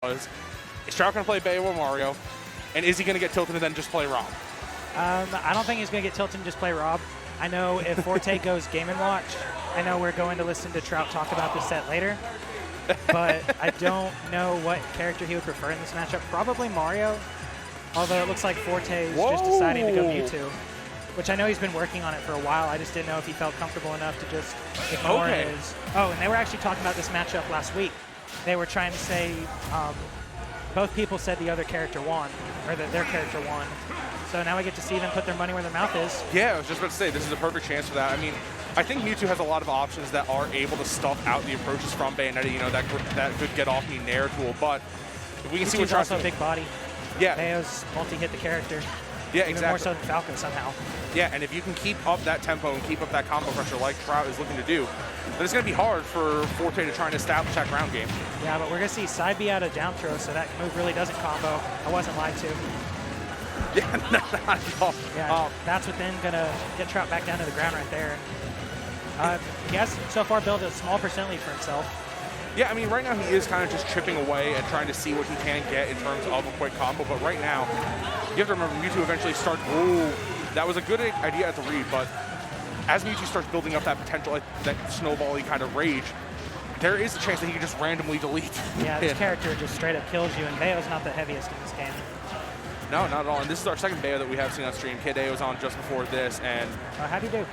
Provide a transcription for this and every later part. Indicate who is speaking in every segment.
Speaker 1: Is Trout going to play Bayo or Mario? And is he going to get tilted and then just play Rob?
Speaker 2: I don't think he's going to get tilted and just play Rob. I know if Forte goes Game & Watch, I know we're going to listen to Trout talk about this set later. But I don't know what character he would prefer in this matchup. Probably Mario, although it looks like Forte is just deciding to go Mewtwo, which I know he's been working on it for a while. I just didn't know if he felt comfortable enough to just ignore his... Oh, and they were actually talking about this matchup last week. They were trying to say... both people said the other character won, or that their character won. So now we get to see them put their money where their mouth is.
Speaker 1: Yeah, I was just about to say, this is a perfect chance for that. I mean, I think Mewtwo has a lot of options that are able to stuff out the approaches from Bayonetta, you know, that good get-off-me Nair tool, but if we can see what Trout's
Speaker 2: also a big body.
Speaker 1: Yeah.
Speaker 2: Bayo's multi-hit the character.
Speaker 1: Yeah,
Speaker 2: even
Speaker 1: exactly.
Speaker 2: More so than Falcon somehow.
Speaker 1: Yeah, and if you can keep up that tempo and keep up that combo pressure like Trout is looking to do, then it's going to be hard for Forte to try and establish that ground game.
Speaker 2: Yeah, but we're going to see side B out of down throw, so that move really doesn't combo. I wasn't lied to.
Speaker 1: Yeah, not at all.
Speaker 2: Yeah, that's what then going to get Trout back down to the ground right there. He has so far built a small percent lead for himself.
Speaker 1: Yeah, I mean, right now he is kind of just chipping away and trying to see what he can get in terms of a quick combo, but right now, you have to remember Mewtwo eventually starts... Ooh, that was a good idea at the read, but as Mewtwo starts building up that potential, that snowball-y kind of rage, there is a chance that he can just randomly delete.
Speaker 2: Yeah, this character just straight up kills you, and Bayo's not the heaviest in this game.
Speaker 1: No, not at all. And this is our second Bayo that we have seen on stream. Kid A was on just before this, and...
Speaker 2: how'd he do?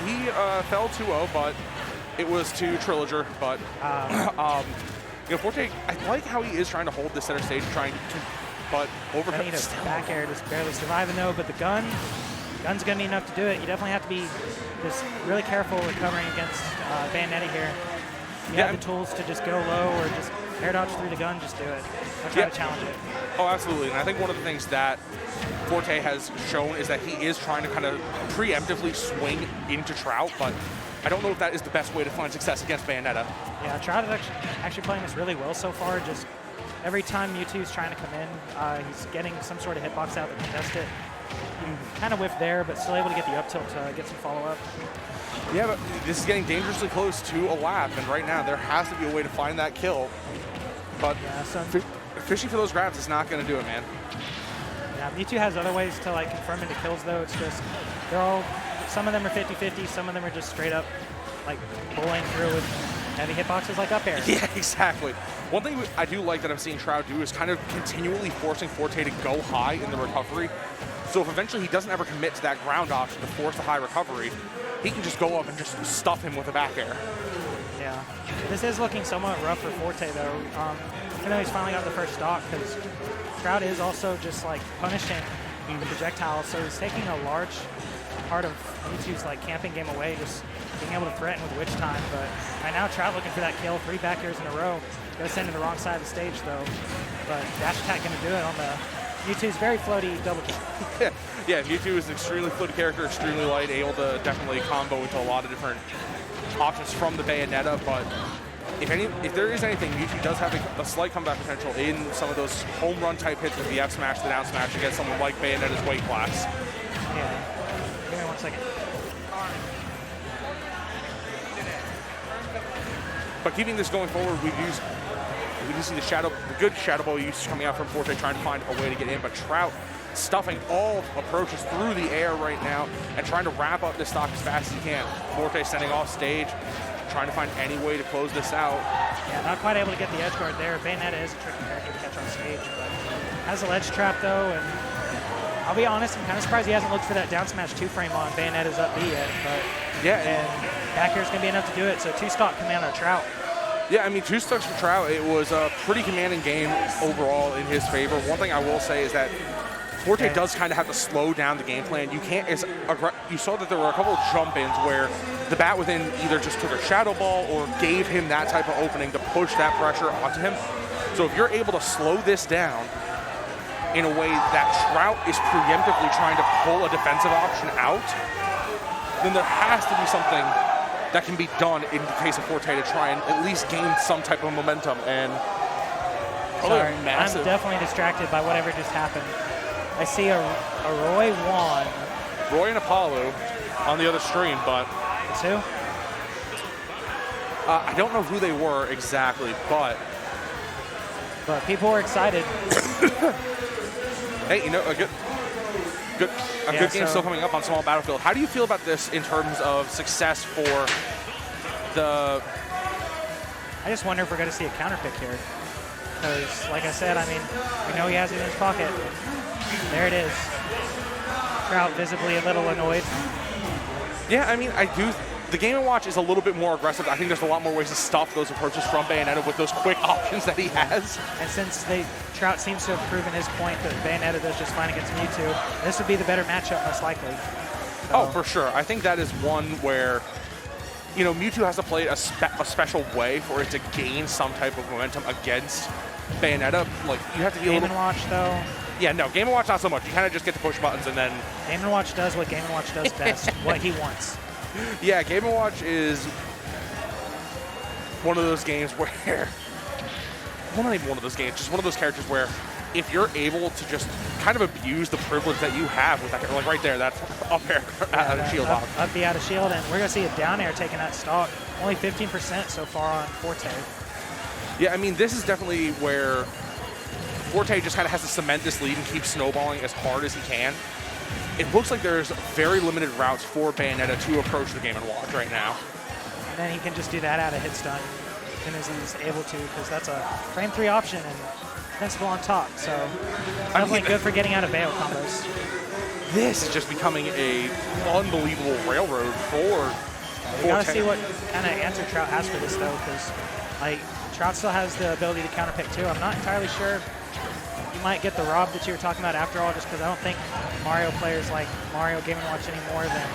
Speaker 1: He fell 2-0, but it was to Triloger, but... you know, Forte, I like how he is trying to hold this center stage, trying to... But over...
Speaker 2: Need a back air, just barely surviving, though, but the gun's going to be enough to do it. You definitely have to be just really careful recovering against Bayonetta here. You have the tools to just go low or just air dodge through the gun, just do it. Don't try to challenge it.
Speaker 1: Oh, absolutely. And I think one of the things that Forte has shown is that he is trying to kind of preemptively swing into Trout, but I don't know if that is the best way to find success against Bayonetta.
Speaker 2: Yeah, Trout is actually playing this really well so far. Just every time Mewtwo's trying to come in, he's getting some sort of hitbox out that can test it. He kind of whiffed there, but still able to get the up tilt to get some follow-up.
Speaker 1: Yeah, but this is getting dangerously close to a lap, and right now there has to be a way to find that kill. But fishing for those grabs is not going to do it, man.
Speaker 2: Yeah, Mewtwo has other ways to like confirm into kills, though. It's just they're all, some of them are 50-50, some of them are just straight up like bowling through with heavy hitboxes like up air.
Speaker 1: Yeah, exactly. One thing I do like that I'm seeing Trout do is kind of continually forcing Forte to go high in the recovery. So if eventually he doesn't ever commit to that ground option to force the high recovery, he can just go up and just stuff him with a back air.
Speaker 2: Yeah. This is looking somewhat rough for Forte, though. Even though he's finally got the first stock, because Trout is also just like punishing the projectiles, so he's taking a large part of Mewtwo's like camping game away, just being able to threaten with Witch Time. But right now, Trout looking for that kill, 3 back airs in a row. Gonna send to the wrong side of the stage, though. But dash attack gonna do it on the Mewtwo's very floaty double kill.
Speaker 1: Yeah, Mewtwo is an extremely floaty character, extremely light, able to definitely combo into a lot of different options from the Bayonetta, but if there is anything, Mewtwo does have a slight comeback potential in some of those home run type hits with the F smash, the down smash against someone like Bayonetta's weight class.
Speaker 2: Yeah. Give me 1 second.
Speaker 1: But keeping this going forward, we do see the good Shadow Ball use coming out from Forte, trying to find a way to get in, but Trout stuffing all approaches through the air right now and trying to wrap up this stock as fast as he can. Forte sending off stage, trying to find any way to close this out.
Speaker 2: Yeah, not quite able to get the edge guard there. Bayonetta is a tricky character to catch on stage, but has a ledge trap though, and I'll be honest, I'm kind of surprised he hasn't looked for that down smash 2-frame on Bayonetta's up B yet, but
Speaker 1: yeah,
Speaker 2: and back air's gonna be enough to do it, so 2-stock command on Trout.
Speaker 1: Yeah, I mean, 2 stocks for Trout, it was a pretty commanding game overall in his favor. One thing I will say is that Forte does kind of have to slow down the game plan. You can't, you saw that there were a couple of jump-ins where the bat within either just took a Shadow Ball or gave him that type of opening to push that pressure onto him. So if you're able to slow this down in a way that Trout is preemptively trying to pull a defensive option out, then there has to be something that can be done in the case of Forte to try and at least gain some type of momentum. And
Speaker 2: sorry, I'm definitely distracted by whatever just happened. I see a Roy Wan.
Speaker 1: Roy and Apollo on the other stream, but
Speaker 2: it's who?
Speaker 1: I don't know who they were exactly, but
Speaker 2: But people were excited.
Speaker 1: Hey, you know, a good game still coming up on Small Battlefield. How do you feel about this in terms of success for the...
Speaker 2: I just wonder if we're going to see a counter pick here. Because, like I said, I mean, we know he has it in his pocket. There it is. Trout visibly a little annoyed.
Speaker 1: Yeah, I mean, the Game & Watch is a little bit more aggressive. I think there's a lot more ways to stop those approaches from Bayonetta with those quick options that he has.
Speaker 2: And since Trout seems to have proven his point that Bayonetta does just fine against Mewtwo, this would be the better matchup most likely. So.
Speaker 1: Oh, for sure. I think that is one where, you know, Mewtwo has to play a special way for it to gain some type of momentum against Bayonetta. Like, you have to be a little...
Speaker 2: Game & Watch, though.
Speaker 1: Yeah, no, Game & Watch not so much. You kind of just get to push buttons and then...
Speaker 2: Game & Watch does what Game & Watch does best, what he wants.
Speaker 1: Yeah, Game & Watch is one of those games where... Well, not even one of those games, just one of those characters where if you're able to just kind of abuse the privilege that you have with that, like right there, that's up air out of shield off.
Speaker 2: Up the out of shield, and we're going to see a down air taking that stock. Only 15% so far on Forte.
Speaker 1: Yeah, I mean, this is definitely where Forte just kind of has to cement this lead and keep snowballing as hard as he can. It looks like there's very limited routes for Bayonetta to approach the Game & Watch right now.
Speaker 2: And then he can just do that out of hit stun as soon as he's able to, because that's a frame 3 option and defensible on top. So definitely good for getting out of Bayo combos.
Speaker 1: This is just becoming a unbelievable railroad for
Speaker 2: We got to see what kind of answer Trout has for this, though, because like Trout still has the ability to counter pick, too. I'm not entirely sure. You might get the Rob that you were talking about after all, just because I don't think Mario players like Mario Game & Watch any more than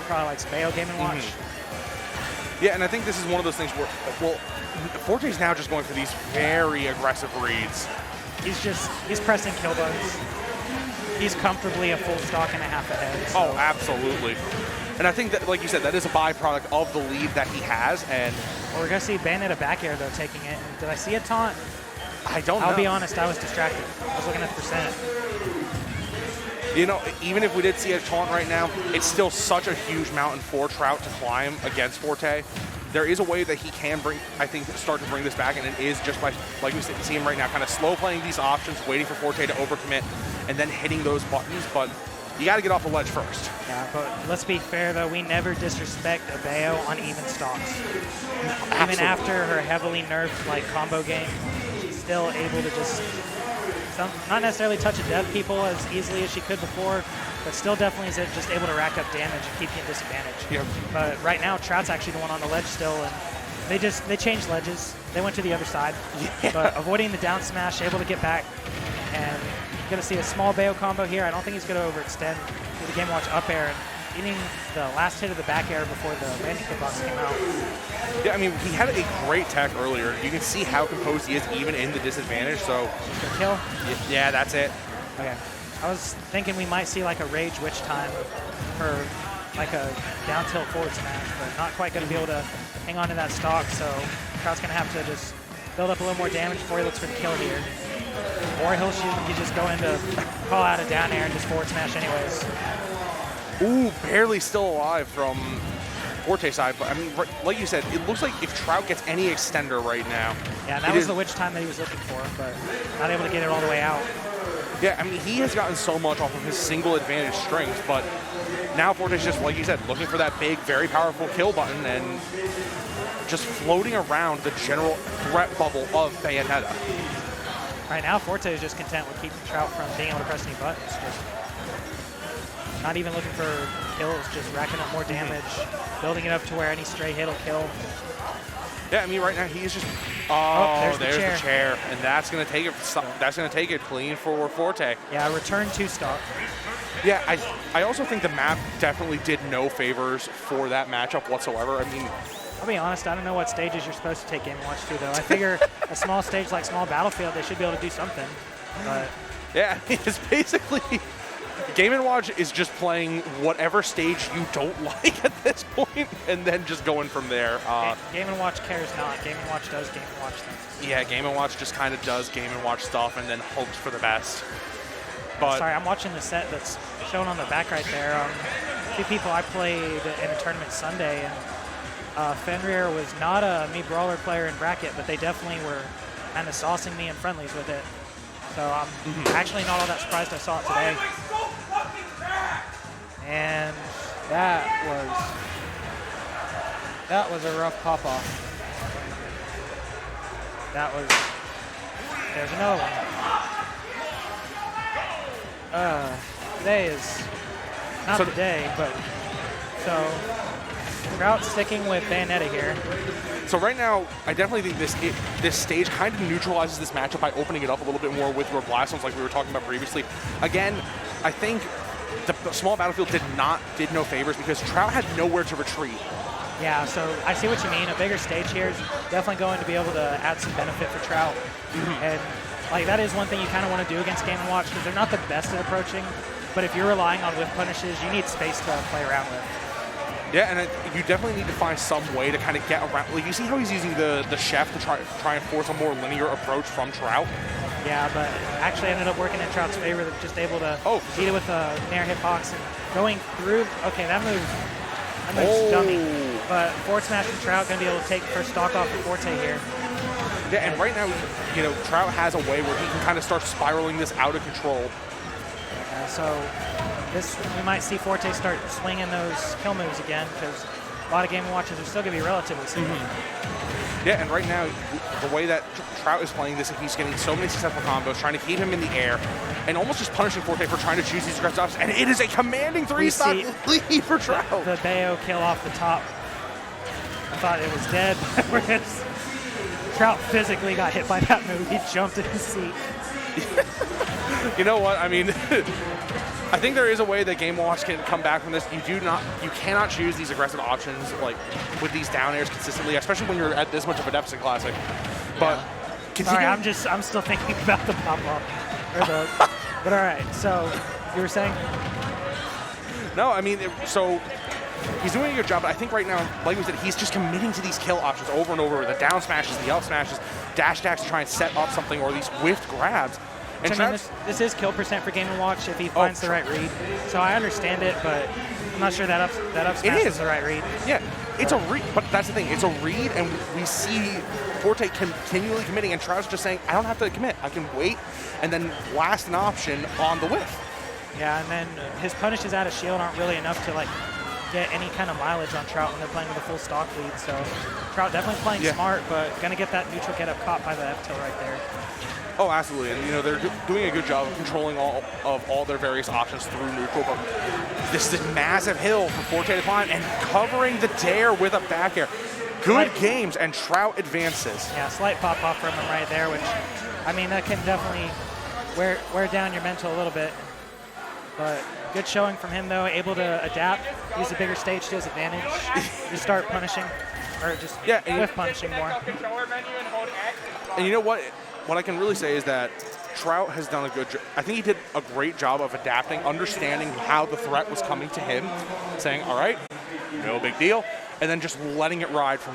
Speaker 2: probably likes Bayo Game & Watch.
Speaker 1: Yeah, and I think this is one of those things where, well, Forte's now just going for these very aggressive reads.
Speaker 2: He's pressing kill buttons. He's comfortably a full stock and a half ahead. So.
Speaker 1: Oh, absolutely. And I think that, like you said, that is a byproduct of the lead that he has. And
Speaker 2: well, we're going to see Bayonetta back air, though, taking it. And did I see a taunt?
Speaker 1: I don't know.
Speaker 2: I'll be honest, I was distracted. I was looking at the percent.
Speaker 1: You know, even if we did see a taunt right now, it's still such a huge mountain for Trout to climb against Forte. There is a way that he can start to bring this back, and it is just by, like we see him right now, kind of slow playing these options, waiting for Forte to overcommit, and then hitting those buttons. But you got to get off the ledge first.
Speaker 2: Yeah, but let's be fair, though. We never disrespect a Bayo on even stocks. Even after her heavily nerfed like combo game, she's still able to just not necessarily touch and death people as easily as she could before, but still definitely is just able to rack up damage and keep you in disadvantage.
Speaker 1: Yep.
Speaker 2: But right now, Trout's actually the one on the ledge still, and they changed ledges. They went to the other side, but avoiding the down smash, able to get back, and going to see a small Bayo combo here. I don't think he's going to overextend with the Game Watch up air and getting the last hit of the back air before the landing hitbox came out.
Speaker 1: Yeah, I mean, he had a great tech earlier. You can see how composed he is even in the disadvantage, so...
Speaker 2: Good kill?
Speaker 1: Yeah, that's it.
Speaker 2: Okay. I was thinking we might see like a Rage Witch time for like a down tilt forward smash, but not quite going to be able to hang on to that stock, so Trout's going to have to just build up a little more damage before he looks for the kill here. Or he just go into call out a down air and just forward smash anyways.
Speaker 1: Ooh, barely still alive from Forte's side, but I mean, like you said, it looks like if Trout gets any extender right now.
Speaker 2: Yeah, and that was the witch time that he was looking for, but not able to get it all the way out.
Speaker 1: Yeah, I mean, he has gotten so much off of his single advantage strength, but now Forte's just, like you said, looking for that big, very powerful kill button and just floating around the general threat bubble of Bayonetta.
Speaker 2: Right now, Forte is just content with keeping Trout from being able to press any buttons. Just not even looking for kills, just racking up more damage, building it up to where any stray hit will kill.
Speaker 1: Yeah, I mean, right now he's just. There's the chair, and that's gonna take it. That's gonna take it clean for Forte.
Speaker 2: Yeah, return 2 stock.
Speaker 1: Yeah, I also think the map definitely did no favors for that matchup whatsoever. I mean,
Speaker 2: I'll be honest, I don't know what stages you're supposed to take Game & Watch to, though. I figure a small stage like Small Battlefield, they should be able to do something. But
Speaker 1: yeah, it's basically Game & Watch is just playing whatever stage you don't like at this point, and then just going from there.
Speaker 2: Game & Watch cares not. Game & Watch does Game & Watch things.
Speaker 1: Yeah, Game & Watch just kind of does Game & Watch stuff and then hopes for the best. But
Speaker 2: sorry, I'm watching the set that's shown on the back right there. 2 people I played in a tournament Sunday, and Fenrir was not a Me Brawler player in bracket, but they definitely were kind of saucing me in friendlies with it. So I'm actually not all that surprised I saw it today. And that was a rough pop-off. There's another one. Today is not the day, but so Trout sticking with Bayonetta here.
Speaker 1: So right now, I definitely think this stage kind of neutralizes this matchup by opening it up a little bit more with Roblastones like we were talking about previously. Again, I think the small battlefield did no favors because Trout had nowhere to retreat.
Speaker 2: Yeah, so I see what you mean. A bigger stage here is definitely going to be able to add some benefit for Trout. And like that is one thing you kind of want to do against Game & Watch because they're not the best at approaching. But if you're relying on whiff punishes, you need space to play around with.
Speaker 1: Yeah, and you definitely need to find some way to kind of get around. Like you see how he's using the chef to try and force a more linear approach from Trout.
Speaker 2: Yeah, but actually ended up working in Trout's favor. They're just able to beat it with a Nair hitbox and going through. Okay, that move's dummy. But forward smash from Trout going to be able to take the first stock off of Forte here.
Speaker 1: Yeah, and right now, you know, Trout has a way where he can kind of start spiraling this out of control.
Speaker 2: So we might see Forte start swinging those kill moves again because a lot of Game & Watches are still going to be relatively simple.
Speaker 1: Yeah, and right now, the way that Trout is playing this, he's getting so many successful combos, trying to keep him in the air, and almost just punishing Forte for trying to choose these aggressive options. And it is a commanding 3-stock lead for Trout.
Speaker 2: The Bayo kill off the top. I thought it was dead. Trout physically got hit by that move. He jumped in his seat.
Speaker 1: You know what? I mean, I think there is a way that Game & Watch can come back from this. You cannot choose these aggressive options like with these down airs consistently, especially when you're at this much of a deficit classic. But
Speaker 2: sorry, I'm still thinking about the pop-up. But all right, so you were saying?
Speaker 1: No, I mean, so he's doing a good job, but I think right now, like we said, he's just committing to these kill options over and over, the down smashes, the up smashes, dash attacks to try and set up something, or these whiffed grabs. And
Speaker 2: I mean, this is kill percent for Game & Watch if he finds the right read. So I understand it, but I'm not sure that up smash is the right read.
Speaker 1: Yeah, it's a read, but that's the thing. It's a read, and we see Forte continually committing, and Trout's just saying, I don't have to commit. I can wait and then blast an option on the whiff.
Speaker 2: Yeah, and then his punishes out of shield aren't really enough to like get any kind of mileage on Trout when they're playing with a full stock lead. So Trout definitely playing smart, but gonna get that neutral get up caught by the F-tilt right there.
Speaker 1: Oh, absolutely, and you know they're doing a good job of controlling all their various options through neutral. But this is a massive hill for Forte to climb and covering the dare with a back air. Good games, and Trout advances.
Speaker 2: Yeah, slight pop off from him right there, which I mean that can definitely wear down your mental a little bit. But good showing from him though, able to adapt, use a bigger stage to his advantage. You start punishing, or just whiff punishing more.
Speaker 1: And you know what? What I can really say is that Trout has done a good job. I think he did a great job of adapting, understanding how the threat was coming to him, saying, all right, no big deal, and then just letting it ride from there.